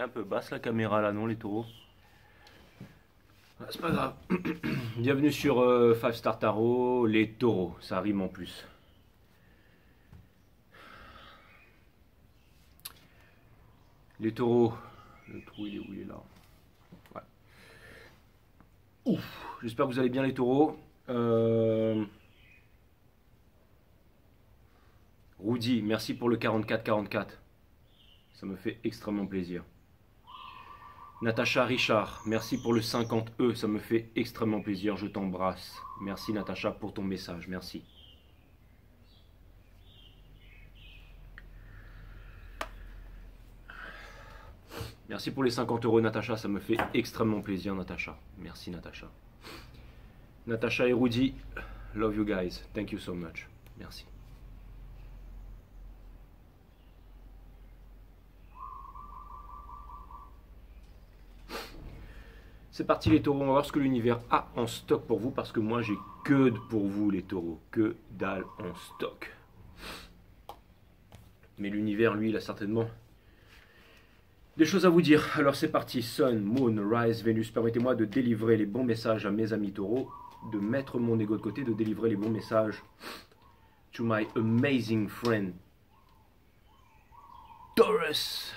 est un peu basse la caméra là, non les taureaux? Ah, c'est pas grave. Bienvenue sur 5 Star Tarot, les taureaux, ça rime en plus. Les taureaux, le trou il est où? Il est là. Ouais. Ouf, j'espère que vous allez bien les taureaux. Rudy, merci pour le 44-44. Ça me fait extrêmement plaisir. Natacha Richard, merci pour le 50E, ça me fait extrêmement plaisir, je t'embrasse. Merci Natacha pour ton message, merci. Merci pour les 50 € Natacha, ça me fait extrêmement plaisir Natacha. Merci Natacha. Natacha et Rudy, love you guys, thank you so much. Merci. C'est parti les taureaux, on va voir ce que l'univers a en stock pour vous parce que moi j'ai que pour vous les taureaux, que dalle en stock. Mais l'univers lui il a certainement des choses à vous dire. Alors c'est parti, Sun, Moon, Rise, Vénus, permettez-moi de délivrer les bons messages à mes amis taureaux, de mettre mon ego de côté, de délivrer les bons messages to my amazing friend Taurus.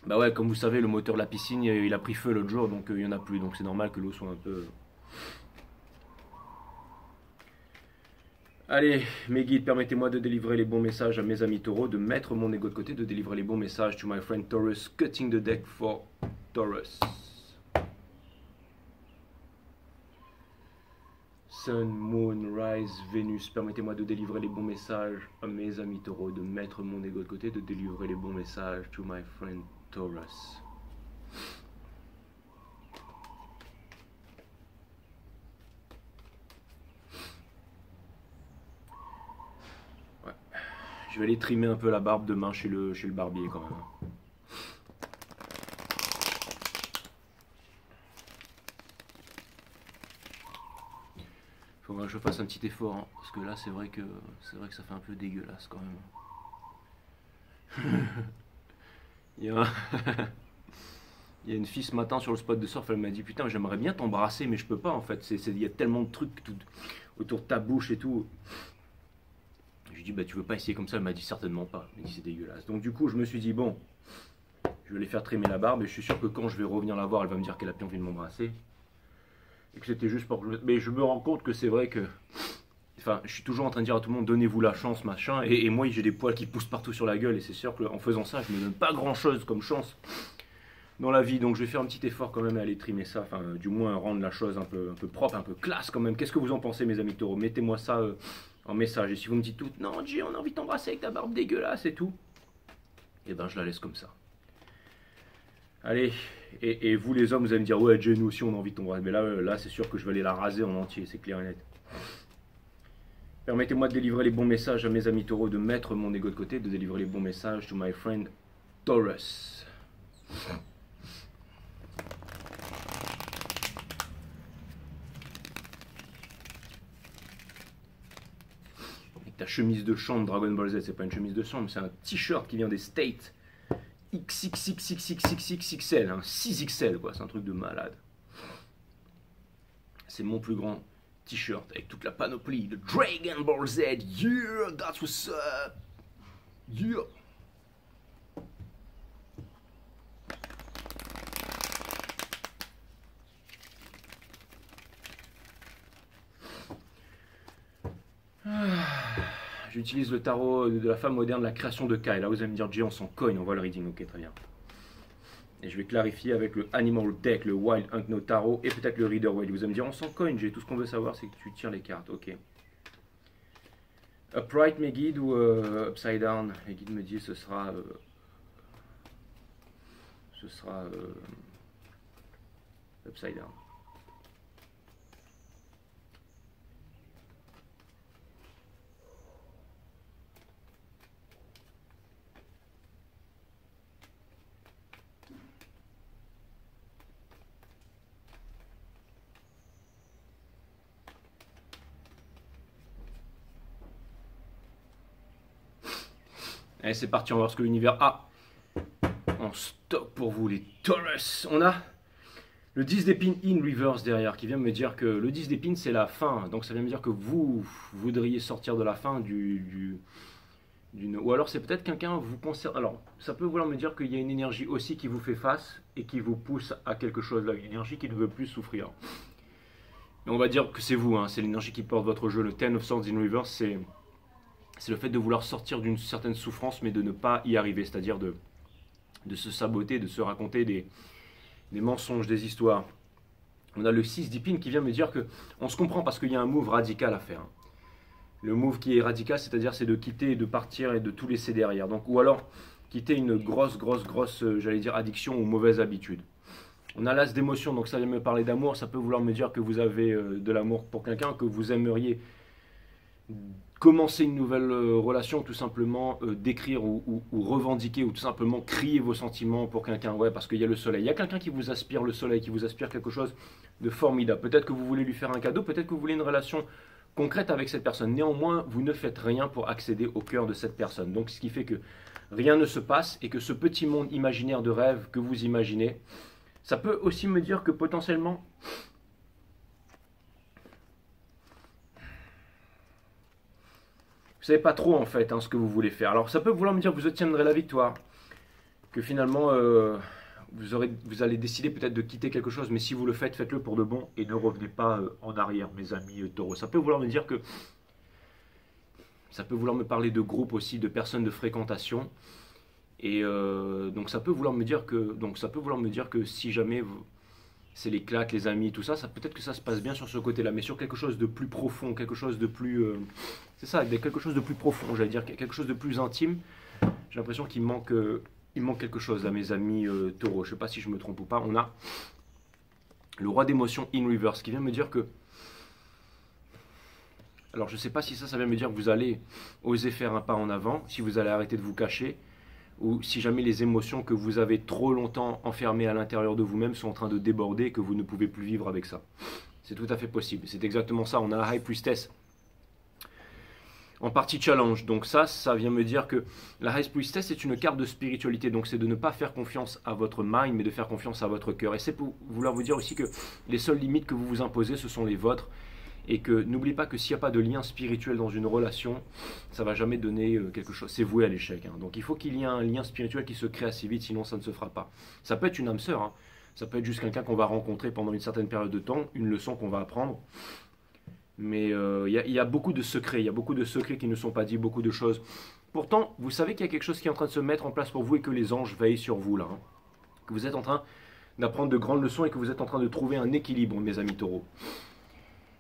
Bah ouais, comme vous savez, le moteur de la piscine, il a pris feu l'autre jour, donc il n'y en a plus. Donc c'est normal que l'eau soit un peu... Allez, mes guides, permettez-moi de délivrer les bons messages à mes amis taureaux, de mettre mon ego de côté, de délivrer les bons messages to my friend Taurus, cutting the deck for Taurus. Sun, Moon, Rise, Vénus, permettez-moi de délivrer les bons messages à mes amis taureaux, de mettre mon ego de côté, de délivrer les bons messages to my friend Taurus. Ouais. Je vais aller trimer un peu la barbe demain chez le barbier quand même. Faudra que je fasse un petit effort, hein, parce que là c'est vrai que ça fait un peu dégueulasse quand même. il, y a il y a une fille ce matin sur le spot de surf, elle m'a dit putain j'aimerais bien t'embrasser mais je peux pas en fait, il y a tellement de trucs tout, autour de ta bouche et tout. Je lui ai dit bah tu veux pas essayer comme ça, elle m'a dit certainement pas, elle m'a dit c'est dégueulasse. Donc du coup je me suis dit bon, je vais aller faire trimer la barbe et je suis sûr que quand je vais revenir la voir elle va me dire qu'elle a plus envie de m'embrasser. Et que c'était juste pour... Mais je me rends compte que c'est vrai que... Enfin, je suis toujours en train de dire à tout le monde, donnez-vous la chance, machin. Et moi, j'ai des poils qui poussent partout sur la gueule. Et c'est sûr qu'en faisant ça, je me donne pas grand-chose comme chance dans la vie. Donc je vais faire un petit effort quand même à aller trimer ça. Enfin, du moins rendre la chose un peu propre, un peu classe quand même. Qu'est-ce que vous en pensez, mes amis taureaux? Mettez-moi ça en message. Et si vous me dites tout, non, Jay, on a envie de t'embrasser avec ta barbe dégueulasse et tout, et ben je la laisse comme ça. Allez, et vous les hommes, vous allez me dire, ouais, Jay, nous aussi on a envie de t'embrasser. Mais là c'est sûr que je vais aller la raser en entier, c'est clair et net. Permettez-moi de délivrer les bons messages à mes amis taureaux, de mettre mon ego de côté, de délivrer les bons messages to my friend Taurus. Avec ta chemise de chambre Dragon Ball Z, c'est pas une chemise de chambre, c'est un t-shirt qui vient des States. XXXXXXXL, hein, 6XL quoi, c'est un truc de malade. C'est mon plus grand t-shirt avec toute la panoplie de Dragon Ball Z. Yeah, that's what's up. Yeah. J'utilise le tarot de la femme moderne, la création de Kai. Là, vous allez me dire, Jay, on s'en cogne, on voit le reading. Ok, très bien. Et je vais clarifier avec le Animal Deck, le Wild Unknown Tarot et peut-être le Reader Waite. Vous allez me dire, on s'en cogne, Jay. Tout ce qu'on veut savoir, c'est que tu tires les cartes. Ok. Upright, mes guides, ou Upside Down? Les guides me disent, ce sera Upside Down. Allez, c'est parti, on va voir ce que l'univers a en stock pour vous, les Taurus. On a le 10 d'épines in reverse derrière, qui vient me dire que le 10 d'épines, c'est la fin. Donc ça vient me dire que vous voudriez sortir de la fin ou alors c'est peut-être quelqu'un vous concerne. Alors ça peut vouloir me dire qu'il y a une énergie aussi qui vous fait face et qui vous pousse à quelque chose là, une énergie qui ne veut plus souffrir. Et on va dire que c'est vous, hein, c'est l'énergie qui porte votre jeu. Le Ten of Swords in reverse, c'est le fait de vouloir sortir d'une certaine souffrance mais de ne pas y arriver, c'est-à-dire de se saboter, de se raconter des mensonges, des histoires. On a le 6 d'épines qui vient me dire que on se comprend parce qu'il y a un move radical à faire. Le move qui est radical, c'est-à-dire c'est de quitter, de partir et de tout laisser derrière. Donc, ou alors quitter une grosse, j'allais dire addiction ou mauvaise habitude. On a l'as d'émotion, donc ça vient me parler d'amour. Ça peut vouloir me dire que vous avez de l'amour pour quelqu'un, que vous aimeriez commencer une nouvelle relation, tout simplement décrire ou revendiquer ou tout simplement crier vos sentiments pour quelqu'un. Ouais, parce qu'il y a le soleil. Il y a quelqu'un qui vous aspire le soleil, qui vous aspire quelque chose de formidable. Peut-être que vous voulez lui faire un cadeau, peut-être que vous voulez une relation concrète avec cette personne. Néanmoins, vous ne faites rien pour accéder au cœur de cette personne. Donc, ce qui fait que rien ne se passe et que ce petit monde imaginaire de rêve que vous imaginez, ça peut aussi me dire que potentiellement, vous savez pas trop en fait ce que vous voulez faire. Alors, ça peut vouloir me dire que vous obtiendrez la victoire, que finalement vous allez décider peut-être de quitter quelque chose, mais si vous le faites, faites-le pour de bon et ne revenez pas en arrière, mes amis taureaux. Ça peut vouloir me dire que ça peut vouloir me parler de groupe aussi, de personnes de fréquentation. Et donc ça peut vouloir me dire que si jamais c'est les claques, les amis, tout ça, peut-être que ça se passe bien sur ce côté-là, mais sur quelque chose de plus profond, quelque chose de plus c'est ça, quelque chose de plus profond, j'allais dire quelque chose de plus intime. J'ai l'impression qu'il manque quelque chose à mes amis taureaux. Je ne sais pas si je me trompe ou pas. On a le roi d'émotion in reverse qui vient me dire que... Alors je ne sais pas si ça vient me dire que vous allez oser faire un pas en avant, si vous allez arrêter de vous cacher, ou si jamais les émotions que vous avez trop longtemps enfermées à l'intérieur de vous-même sont en train de déborder et que vous ne pouvez plus vivre avec ça. C'est tout à fait possible. C'est exactement ça. On a la High Priestess en partie challenge. Donc ça vient me dire que la High Priestess est une carte de spiritualité. Donc c'est de ne pas faire confiance à votre mind, mais de faire confiance à votre cœur. Et c'est pour vouloir vous dire aussi que les seules limites que vous vous imposez, ce sont les vôtres. Et que n'oubliez pas que s'il n'y a pas de lien spirituel dans une relation, ça ne va jamais donner quelque chose. C'est voué à l'échec. Donc il faut qu'il y ait un lien spirituel qui se crée assez vite, sinon ça ne se fera pas. Ça peut être une âme sœur. Ça peut être juste quelqu'un qu'on va rencontrer pendant une certaine période de temps, une leçon qu'on va apprendre. Mais il y a beaucoup de secrets, il y a beaucoup de secrets qui ne sont pas dits, beaucoup de choses. Pourtant, vous savez qu'il y a quelque chose qui est en train de se mettre en place pour vous et que les anges veillent sur vous là. Que vous êtes en train d'apprendre de grandes leçons et que vous êtes en train de trouver un équilibre, mes amis taureaux.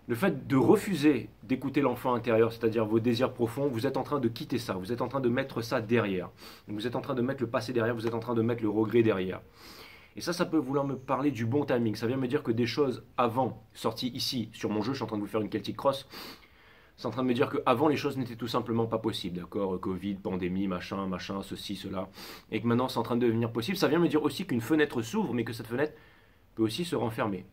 Le fait de refuser d'écouter l'enfant intérieur, c'est-à-dire vos désirs profonds, vous êtes en train de quitter ça, vous êtes en train de mettre ça derrière. Vous êtes en train de mettre le passé derrière, vous êtes en train de mettre le regret derrière. Et ça peut vouloir me parler du bon timing. Ça vient me dire que des choses avant, sorties ici, sur mon jeu, je suis en train de vous faire une Celtic Cross, c'est en train de me dire qu'avant, les choses n'étaient tout simplement pas possibles, d'accord? Covid, pandémie, machin, ceci, cela. Et que maintenant, c'est en train de devenir possible. Ça vient me dire aussi qu'une fenêtre s'ouvre, mais que cette fenêtre peut aussi se renfermer.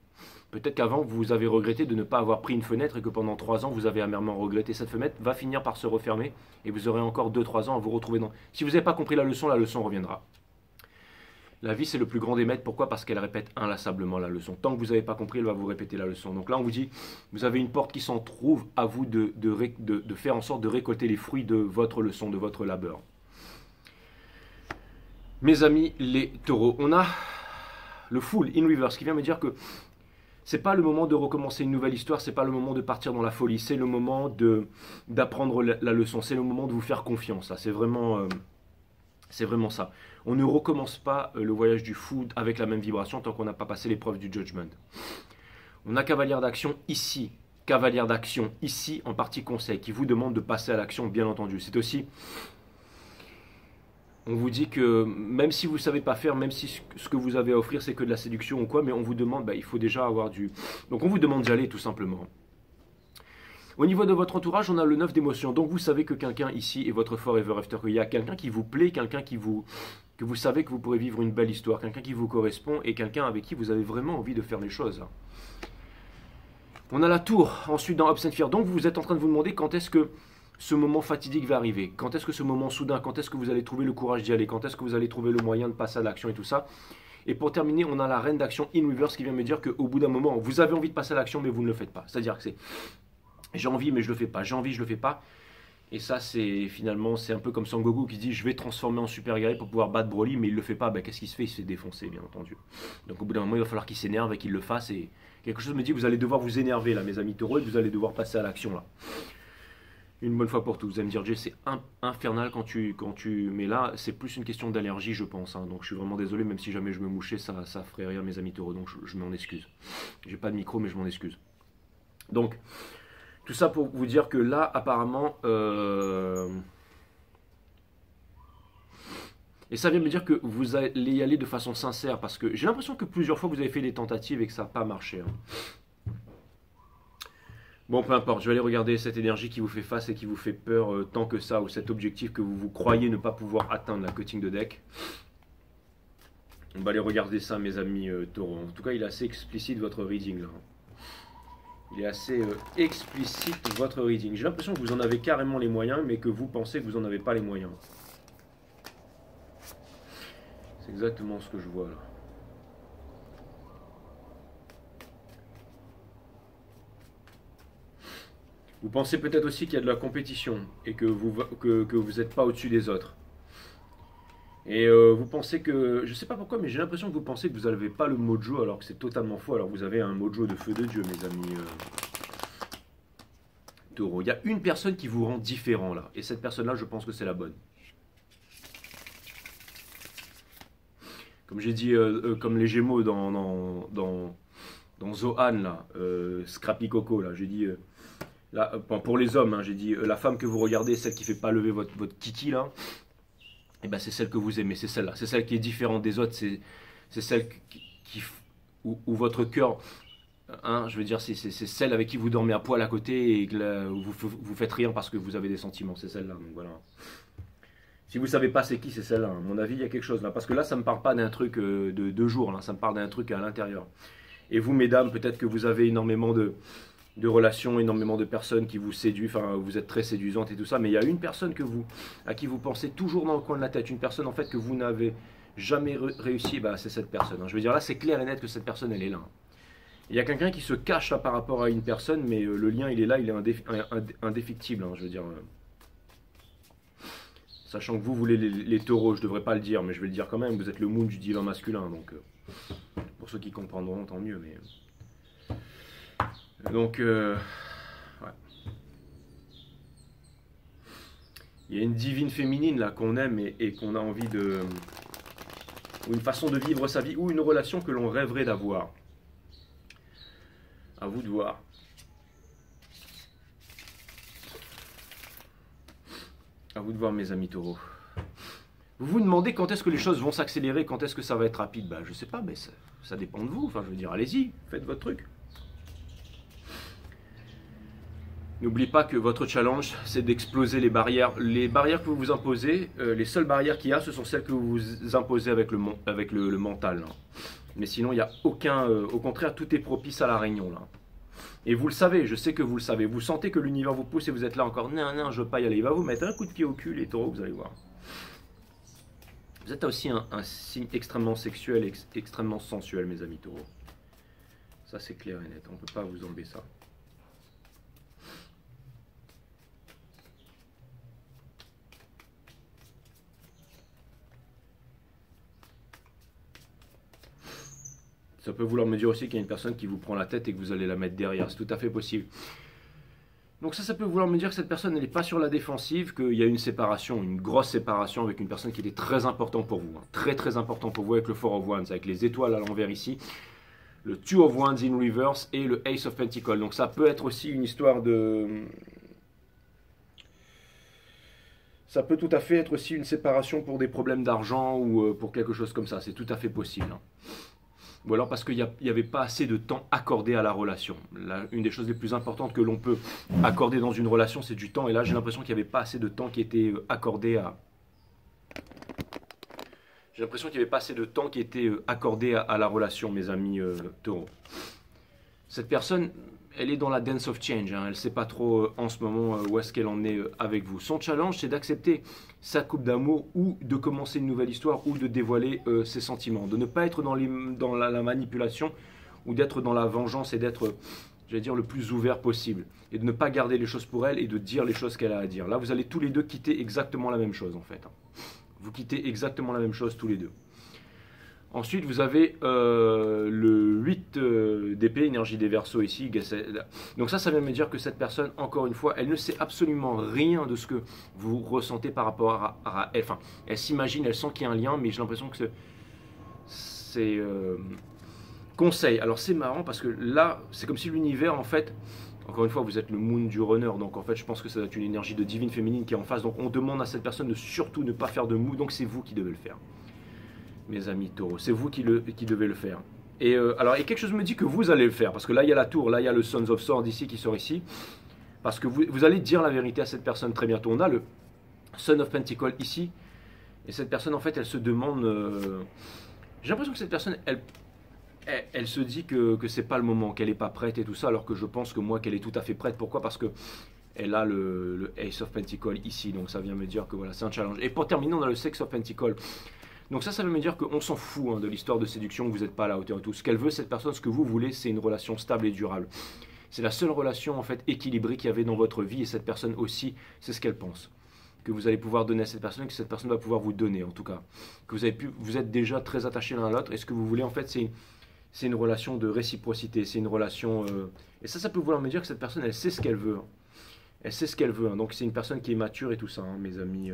Peut-être qu'avant, vous avez regretté de ne pas avoir pris une fenêtre et que pendant 3 ans, vous avez amèrement regretté. Cette fenêtre va finir par se refermer et vous aurez encore 2-3 ans à vous retrouver dans... Si vous n'avez pas compris la leçon reviendra. La vie, c'est le plus grand des maîtres. Pourquoi? Parce qu'elle répète inlassablement la leçon. Tant que vous n'avez pas compris, elle va vous répéter la leçon. Donc là, on vous dit, vous avez une porte qui s'en trouve, à vous de faire en sorte de récolter les fruits de votre leçon, de votre labeur. Mes amis, les taureaux, on a le Fool in reverse qui vient me dire que c'est pas le moment de recommencer une nouvelle histoire, c'est pas le moment de partir dans la folie, c'est le moment d'apprendre la leçon, c'est le moment de vous faire confiance. C'est vraiment ça. On ne recommence pas le voyage du fou avec la même vibration tant qu'on n'a pas passé l'épreuve du judgment. On a cavalière d'action ici en partie conseil, qui vous demande de passer à l'action, bien entendu. C'est aussi, on vous dit que même si vous ne savez pas faire, même si ce que vous avez à offrir c'est que de la séduction ou quoi, mais on vous demande, il faut déjà avoir du... Donc on vous demande d'y aller tout simplement. Au niveau de votre entourage, on a le 9 d'émotion. Donc vous savez que quelqu'un ici est votre forever after. Il y a quelqu'un qui vous plaît, quelqu'un que vous savez que vous pourrez vivre une belle histoire, quelqu'un qui vous correspond et quelqu'un avec qui vous avez vraiment envie de faire les choses. On a la tour, ensuite dans Obscene Fear. Donc vous êtes en train de vous demander quand est-ce que ce moment fatidique va arriver? Quand est-ce que ce moment soudain, quand est-ce que vous allez trouver le courage d'y aller? Quand est-ce que vous allez trouver le moyen de passer à l'action et tout ça? Et pour terminer, on a la reine d'action in reverse qui vient me dire qu'au bout d'un moment, vous avez envie de passer à l'action, mais vous ne le faites pas. C'est-à-dire que c'est j'ai envie, mais je le fais pas. J'ai envie, je le fais pas. Et ça, c'est finalement, c'est un peu comme Sangoku qui dit je vais transformer en super guerrier pour pouvoir battre Broly, mais il le fait pas. Ben, qu'est-ce qu'il se fait? Il se fait défoncer, bien entendu. Donc au bout d'un moment, il va falloir qu'il s'énerve et qu'il le fasse. Et quelque chose me dit vous allez devoir vous énerver là, mes amis taureaux, et vous allez devoir passer à l'action là. Une bonne fois pour toutes. Vous allez me dire, Jay, c'est infernal quand tu. Mais là, c'est plus une question d'allergie, je pense. Hein. Donc je suis vraiment désolé, même si jamais je me mouchais, ça ferait rire mes amis taureaux. Donc je m'en excuse. J'ai pas de micro, mais je m'en excuse. Donc, tout ça pour vous dire que là, apparemment. Et ça vient me dire que vous allez y aller de façon sincère. Parce que j'ai l'impression que plusieurs fois vous avez fait des tentatives et que ça n'a pas marché. Hein. Bon, peu importe, je vais aller regarder cette énergie qui vous fait face et qui vous fait peur tant que ça, ou cet objectif que vous croyez ne pas pouvoir atteindre, la cutting de deck. On va aller regarder ça, mes amis taureaux. En tout cas, il est assez explicite votre reading là. Il est assez explicite votre reading. J'ai l'impression que vous en avez carrément les moyens, mais que vous pensez que vous n'en avez pas les moyens. C'est exactement ce que je vois là. Vous pensez peut-être aussi qu'il y a de la compétition et que vous n'êtes pas au-dessus des autres. Et vous pensez que, je ne sais pas pourquoi, mais j'ai l'impression que vous pensez que vous n'avez pas le mojo alors que c'est totalement faux. Alors vous avez un mojo de feu de Dieu, mes amis taureaux. Il y a une personne qui vous rend différent là. Et cette personne-là, je pense que c'est la bonne. Comme j'ai dit, comme les Gémeaux dans Zohan, là, Scrappy Coco, là, j'ai dit... Là, pour les hommes, hein, j'ai dit la femme que vous regardez, celle qui ne fait pas lever votre kiki là, et ben c'est celle que vous aimez, c'est celle-là, c'est celle qui est différente des autres, c'est celle où votre cœur, hein, je veux dire, c'est celle avec qui vous dormez à poil à côté et que là, vous faites rien parce que vous avez des sentiments, c'est celle-là. Donc voilà. Si vous savez pas c'est qui, c'est celle-là. À mon avis, il y a quelque chose là, parce que là, ça me parle pas d'un truc de 2 jours, là, ça me parle d'un truc à l'intérieur. Et vous, mesdames, peut-être que vous avez énormément de relations, énormément de personnes qui vous séduisent, enfin vous êtes très séduisante et tout ça, mais il y a une personne à qui vous pensez toujours dans le coin de la tête, une personne en fait que vous n'avez jamais réussi, bah, c'est cette personne. Hein. Je veux dire là c'est clair et net que cette personne elle est là. Il y a quelqu'un qui se cache là par rapport à une personne, mais le lien il est là, il est indéfectible, hein, je veux dire. Sachant que vous voulez les taureaux, je devrais pas le dire, mais je vais le dire quand même, vous êtes le moon du divin masculin, donc pour ceux qui comprendront, tant mieux, mais... Donc, ouais. Il y a une divine féminine là qu'on aime et qu'on a envie de... ou une façon de vivre sa vie, ou une relation que l'on rêverait d'avoir. À vous de voir. À vous de voir, mes amis taureaux. Vous vous demandez quand est-ce que les choses vont s'accélérer, quand est-ce que ça va être rapide. Ben, je sais pas, mais ça dépend de vous. Enfin, je veux dire, allez-y, faites votre truc. N'oubliez pas que votre challenge, c'est d'exploser les barrières. Les barrières que vous vous imposez, les seules barrières qu'il y a, ce sont celles que vous vous imposez avec le mental. Là. Mais sinon, il n'y a aucun... au contraire, tout est propice à la réunion. Là. Et vous le savez, je sais que vous le savez. Vous sentez que l'univers vous pousse et vous êtes là encore. Non, non, je veux pas y aller. Il va vous mettre un coup de pied au cul, les taureaux, vous allez voir. Vous êtes aussi un signe extrêmement sexuel, extrêmement sensuel, mes amis taureaux. Ça, c'est clair et net. On ne peut pas vous enlever ça. Ça peut vouloir me dire aussi qu'il y a une personne qui vous prend la tête et que vous allez la mettre derrière. C'est tout à fait possible. Donc ça peut vouloir me dire que cette personne n'est pas sur la défensive, qu'il y a une séparation, une grosse séparation avec une personne qui était très importante pour vous. Hein. Très très important pour vous avec le Four of Wands, avec les étoiles à l'envers ici. Le Two of Wands in reverse et le Ace of Pentacles. Donc ça peut être aussi une histoire de... Ça peut tout à fait être aussi une séparation pour des problèmes d'argent ou pour quelque chose comme ça. C'est tout à fait possible. Hein. Ou alors parce qu'il n'y avait pas assez de temps accordé à la relation. Une des choses les plus importantes que l'on peut accorder dans une relation, c'est du temps. Et là, j'ai l'impression qu'il n'y avait pas assez de temps qui était accordé à... J'ai l'impression qu'il n'y avait pas assez de temps qui était accordé à la relation, mes amis taureaux. Cette personne, elle est dans la dance of change, hein. Elle ne sait pas trop en ce moment où est-ce qu'elle en est avec vous. Son challenge, c'est d'accepter sa coupe d'amour ou de commencer une nouvelle histoire ou de dévoiler ses sentiments. De ne pas être dans la manipulation ou d'être dans la vengeance et d'être, j'allais dire, le plus ouvert possible. Et de ne pas garder les choses pour elle et de dire les choses qu'elle a à dire. Là, vous allez tous les deux quitter exactement la même chose en fait. Vous quittez exactement la même chose tous les deux. Ensuite, vous avez le 8 d'épée, énergie des Verseaux ici. Donc ça vient me dire que cette personne, encore une fois, elle ne sait absolument rien de ce que vous ressentez par rapport à elle. Enfin, elle s'imagine, elle sent qu'il y a un lien, mais j'ai l'impression que c'est conseil. Alors c'est marrant parce que là, c'est comme si l'univers, en fait, encore une fois, vous êtes le moon du runner, donc en fait, je pense que ça doit être une énergie de divine féminine qui est en face. Donc on demande à cette personne de surtout ne pas faire de mou, donc c'est vous qui devez le faire. Mes amis taureaux, c'est vous qui devez le faire. Et quelque chose me dit que vous allez le faire, parce que là il y a la tour, là il y a le Sons of Swords ici qui sort ici, parce que vous allez dire la vérité à cette personne très bientôt. On a le Son of Pentacles ici, et cette personne en fait elle se demande, j'ai l'impression que cette personne elle se dit que c'est pas le moment, qu'elle n'est pas prête et tout ça, alors que je pense que moi qu'elle est tout à fait prête. Pourquoi? Parce que elle a le Ace of Pentacles ici, donc ça vient me dire que voilà, c'est un challenge. Et pour terminer, on a le Six of Pentacles. Donc ça veut me dire qu'on s'en fout de l'histoire de séduction, que vous n'êtes pas à la hauteur de tout. Ce qu'elle veut, cette personne, ce que vous voulez, c'est une relation stable et durable. C'est la seule relation en fait équilibrée qu'il y avait dans votre vie, et cette personne aussi, c'est ce qu'elle pense. Que vous allez pouvoir donner à cette personne, que cette personne va pouvoir vous donner en tout cas. Que vous êtes déjà très attachés l'un à l'autre, et ce que vous voulez en fait, c'est une relation de réciprocité, c'est une relation... Et ça peut vouloir me dire que cette personne, elle sait ce qu'elle veut. Elle sait ce qu'elle veut, donc c'est une personne qui est mature et tout ça, mes amis...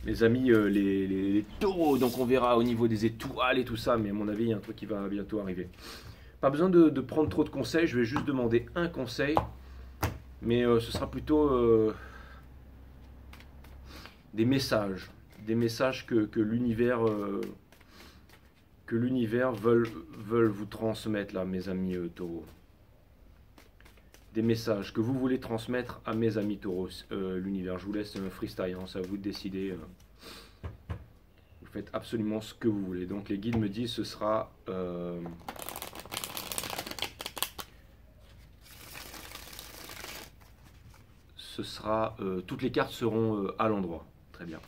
Les amis, les taureaux, donc on verra au niveau des étoiles et tout ça, mais à mon avis, il y a un truc qui va bientôt arriver. Pas besoin de prendre trop de conseils, je vais juste demander un conseil, mais ce sera plutôt des messages que l'univers veulent vous transmettre là, mes amis taureaux. Des messages que vous voulez transmettre à mes amis taureaux, l'univers. Je vous laisse un freestyle, hein, c'est à vous de décider. Vous faites absolument ce que vous voulez. Donc les guides me disent ce sera... toutes les cartes seront à l'endroit. Très bien.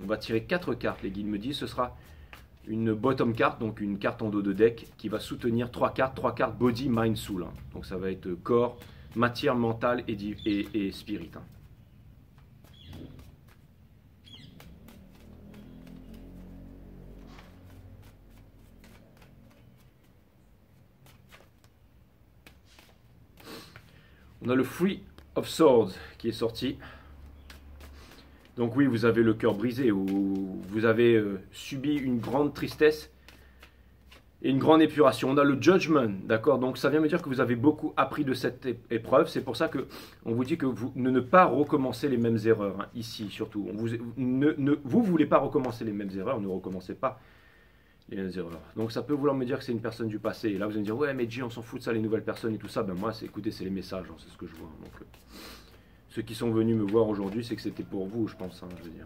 On va tirer 4 cartes, les guides me disent. Ce sera une bottom card, donc une carte en dos de deck qui va soutenir 3 cartes body, mind, soul. Hein. Donc ça va être corps, matière, mentale et spirit. Hein. On a le Three of Swords qui est sorti. Donc oui, vous avez le cœur brisé, ou vous avez subi une grande tristesse et une grande épuration. On a le Judgment, d'accord? Donc ça vient me dire que vous avez beaucoup appris de cette épreuve. C'est pour ça qu'on vous dit que vous ne pas recommencer les mêmes erreurs, hein, ici surtout. Vous ne voulez pas recommencer les mêmes erreurs, ne recommencez pas les mêmes erreurs. Donc ça peut vouloir me dire que c'est une personne du passé. Et là vous allez me dire, ouais mais Jay, on s'en fout de ça, les nouvelles personnes et tout ça. Ben moi, écoutez, c'est les messages, hein, c'est ce que je vois. Donc, ceux qui sont venus me voir aujourd'hui, c'est que c'était pour vous, je pense. Hein, je veux dire.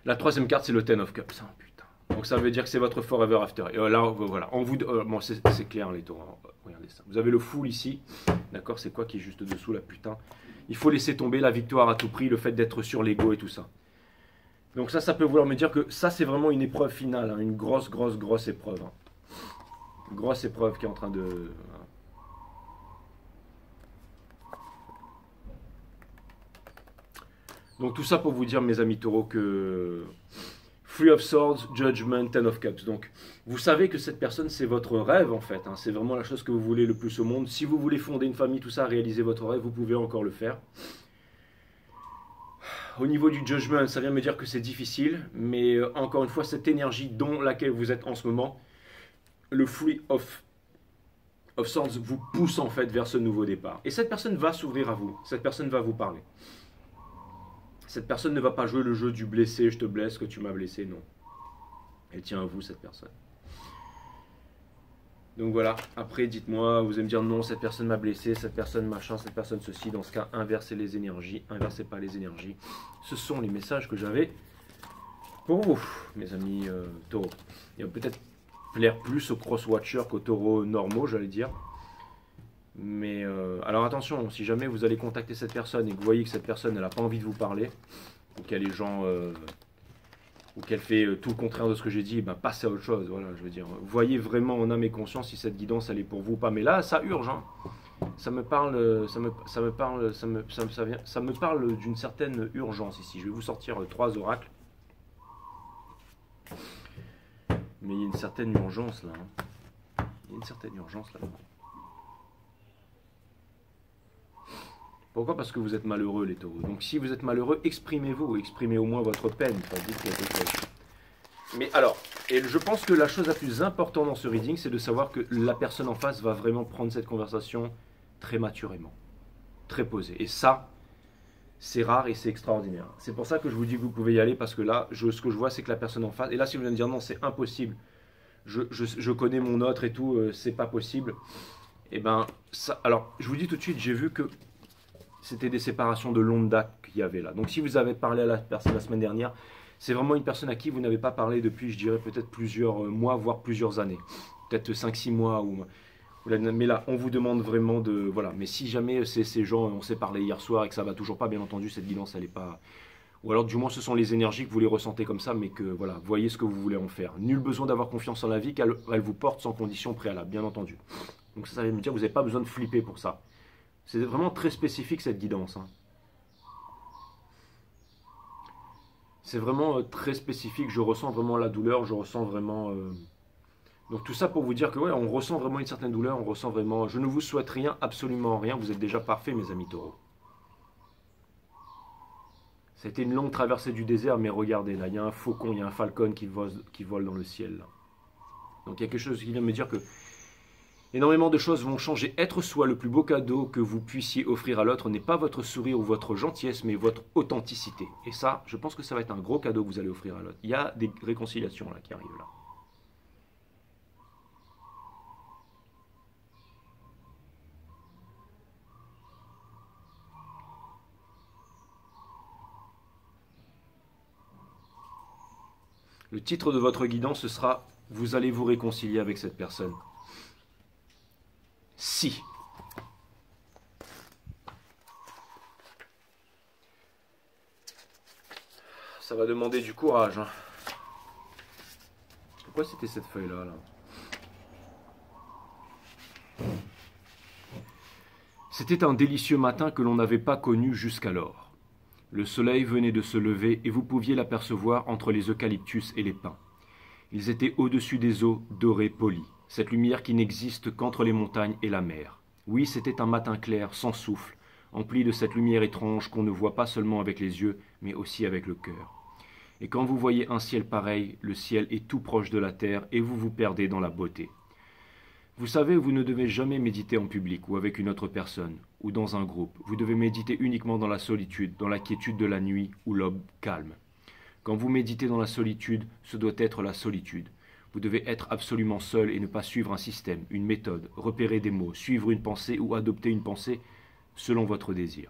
La troisième carte, c'est le Ten of Cups. Hein, putain. Donc ça veut dire que c'est votre Forever After. Et là, voilà. Bon, c'est clair, les taureaux. Regardez ça. Vous avez le Fool ici. D'accord, c'est quoi qui est juste dessous, la putain. Il faut laisser tomber la victoire à tout prix, le fait d'être sur l'ego et tout ça. Donc ça peut vouloir me dire que ça, c'est vraiment une épreuve finale. Hein, une grosse épreuve. Hein. Une grosse épreuve qui est en train de... Donc tout ça pour vous dire, mes amis taureaux, que Three of Swords, Judgment, Ten of Cups. Donc vous savez que cette personne, c'est votre rêve en fait. Hein. C'est vraiment la chose que vous voulez le plus au monde. Si vous voulez fonder une famille, tout ça, réaliser votre rêve, vous pouvez encore le faire. Au niveau du Judgment, ça vient me dire que c'est difficile. Mais encore une fois, cette énergie dont laquelle vous êtes en ce moment, le Three of Swords vous pousse en fait vers ce nouveau départ. Et cette personne va s'ouvrir à vous. Cette personne va vous parler. Cette personne ne va pas jouer le jeu du blessé, je te blesse, que tu m'as blessé, non. Elle tient à vous, cette personne. Donc voilà, après dites-moi, vous allez me dire non, cette personne m'a blessé, cette personne machin, cette personne ceci. Dans ce cas, inversez les énergies, inversez pas les énergies. Ce sont les messages que j'avais pour vous, mes amis taureaux. Il y a peut-être plaire plus aux cross-watchers qu'aux taureaux normaux, j'allais dire. Mais alors attention, si jamais vous allez contacter cette personne et que vous voyez que cette personne n'a pas envie de vous parler, ou qu'elle est genre, ou qu'elle fait tout le contraire de ce que j'ai dit, ben passez à autre chose. Voilà, je veux dire, voyez vraiment en âme et conscience si cette guidance elle est pour vous ou pas. Mais là, ça urge, hein. Ça me parle, ça me parle d'une certaine urgence ici. Je vais vous sortir 3 oracles, mais il y a une certaine urgence là, hein. Il y a une certaine urgence là. Pourquoi? Parce que vous êtes malheureux, les taureaux. Donc si vous êtes malheureux, exprimez-vous, exprimez au moins votre peine, enfin, dites quelque chose. Mais alors, et je pense que la chose la plus importante dans ce reading, c'est de savoir que la personne en face va vraiment prendre cette conversation très maturément, très posée. Et ça, c'est rare et c'est extraordinaire. C'est pour ça que je vous dis que vous pouvez y aller, parce que là, ce que je vois, c'est que la personne en face, et là, si vous allez me dire non, c'est impossible, je connais mon autre et tout, c'est pas possible, et ben, ça, alors, je vous dis tout de suite, j'ai vu que c'était des séparations de longue date qu'il y avait là. Donc si vous avez parlé à la personne la semaine dernière, c'est vraiment une personne à qui vous n'avez pas parlé depuis, je dirais, peut-être plusieurs mois, voire plusieurs années. Peut-être 5-6 mois. Mais là, on vous demande vraiment de... Voilà. Mais si jamais c'est ces gens, on s'est parlé hier soir et que ça va toujours pas, bien entendu, cette guidance, elle n'est pas... Ou alors du moins ce sont les énergies que vous les ressentez comme ça, mais que voilà, voyez ce que vous voulez en faire. Nul besoin d'avoir confiance en la vie, qu'elle vous porte sans condition préalable, bien entendu. Donc ça veut me dire que vous n'avez pas besoin de flipper pour ça. C'est vraiment très spécifique cette guidance, hein. C'est vraiment très spécifique, je ressens vraiment la douleur, je ressens vraiment... Donc tout ça pour vous dire que ouais, on ressent vraiment une certaine douleur, on ressent vraiment... Je ne vous souhaite rien, absolument rien, vous êtes déjà parfaits mes amis taureaux. C'était une longue traversée du désert, mais regardez là, il y a un faucon, il y a un falcon qui vole dans le ciel là. Donc il y a quelque chose qui vient me dire que énormément de choses vont changer. Être soi, le plus beau cadeau que vous puissiez offrir à l'autre n'est pas votre sourire ou votre gentillesse, mais votre authenticité. Et ça, je pense que ça va être un gros cadeau que vous allez offrir à l'autre. Il y a des réconciliations là qui arrivent là. Le titre de votre guidance, ce sera « Vous allez vous réconcilier avec cette personne ». Si. Ça va demander du courage, hein. Pourquoi c'était cette feuille-là là? C'était un délicieux matin que l'on n'avait pas connu jusqu'alors. Le soleil venait de se lever et vous pouviez l'apercevoir entre les eucalyptus et les pins. Ils étaient au-dessus des eaux dorées polies, cette lumière qui n'existe qu'entre les montagnes et la mer. Oui, c'était un matin clair, sans souffle, empli de cette lumière étrange qu'on ne voit pas seulement avec les yeux, mais aussi avec le cœur. Et quand vous voyez un ciel pareil, le ciel est tout proche de la terre et vous vous perdez dans la beauté. Vous savez, vous ne devez jamais méditer en public ou avec une autre personne, ou dans un groupe. Vous devez méditer uniquement dans la solitude, dans la quiétude de la nuit ou l'aube calme. Quand vous méditez dans la solitude, ce doit être la solitude. Vous devez être absolument seul et ne pas suivre un système, une méthode, repérer des mots, suivre une pensée ou adopter une pensée selon votre désir.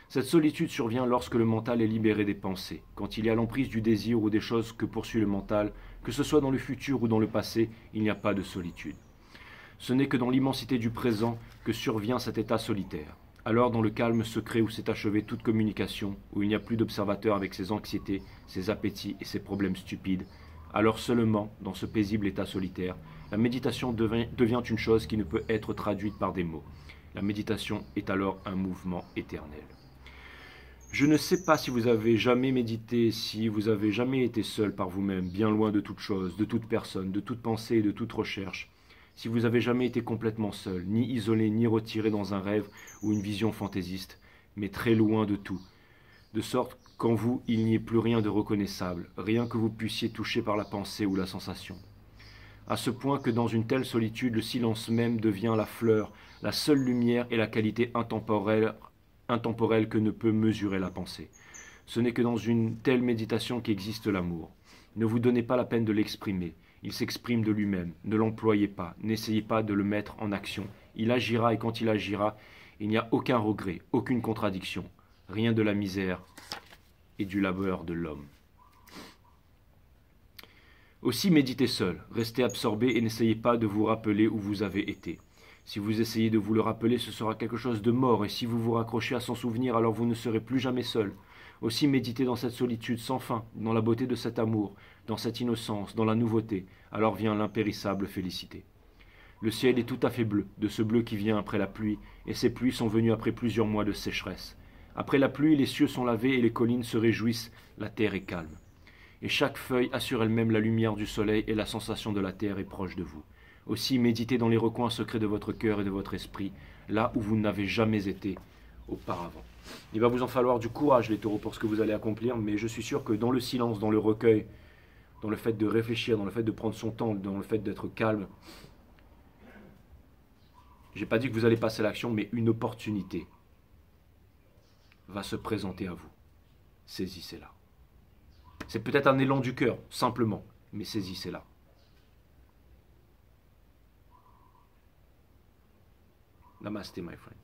Cette solitude survient lorsque le mental est libéré des pensées, quand il y a l'emprise du désir ou des choses que poursuit le mental, que ce soit dans le futur ou dans le passé, il n'y a pas de solitude. Ce n'est que dans l'immensité du présent que survient cet état solitaire. Alors, dans le calme secret où s'est achevée toute communication, où il n'y a plus d'observateur avec ses anxiétés, ses appétits et ses problèmes stupides, alors seulement, dans ce paisible état solitaire, la méditation devient une chose qui ne peut être traduite par des mots. La méditation est alors un mouvement éternel. Je ne sais pas si vous avez jamais médité, si vous avez jamais été seul par vous-même, bien loin de toute chose, de toute personne, de toute pensée et de toute recherche. Si vous avez jamais été complètement seul, ni isolé, ni retiré dans un rêve ou une vision fantaisiste, mais très loin de tout, de sorte qu'en vous il n'y ait plus rien de reconnaissable, rien que vous puissiez toucher par la pensée ou la sensation. À ce point que dans une telle solitude, le silence même devient la fleur, la seule lumière et la qualité intemporelle que ne peut mesurer la pensée. Ce n'est que dans une telle méditation qu'existe l'amour. Ne vous donnez pas la peine de l'exprimer. Il s'exprime de lui-même. Ne l'employez pas. N'essayez pas de le mettre en action. Il agira et quand il agira, il n'y a aucun regret, aucune contradiction. Rien de la misère et du labeur de l'homme. Aussi méditez seul, restez absorbé et n'essayez pas de vous rappeler où vous avez été. Si vous essayez de vous le rappeler, ce sera quelque chose de mort, et si vous vous raccrochez à son souvenir, alors vous ne serez plus jamais seul. Aussi méditez dans cette solitude sans fin, dans la beauté de cet amour, dans cette innocence, dans la nouveauté, alors vient l'impérissable félicité. Le ciel est tout à fait bleu, de ce bleu qui vient après la pluie, et ces pluies sont venues après plusieurs mois de sécheresse. Après la pluie, les cieux sont lavés et les collines se réjouissent, la terre est calme. Et chaque feuille assure elle-même la lumière du soleil et la sensation de la terre est proche de vous. Aussi méditez dans les recoins secrets de votre cœur et de votre esprit, là où vous n'avez jamais été auparavant. Il va vous en falloir du courage, les taureaux, pour ce que vous allez accomplir, mais je suis sûr que dans le silence, dans le recueil, dans le fait de réfléchir, dans le fait de prendre son temps, dans le fait d'être calme, j'ai pas dit que vous allez passer à l'action, mais une opportunité va se présenter à vous. Saisissez-la. C'est peut-être un élan du cœur, simplement, mais saisissez-la. Namaste, my friend.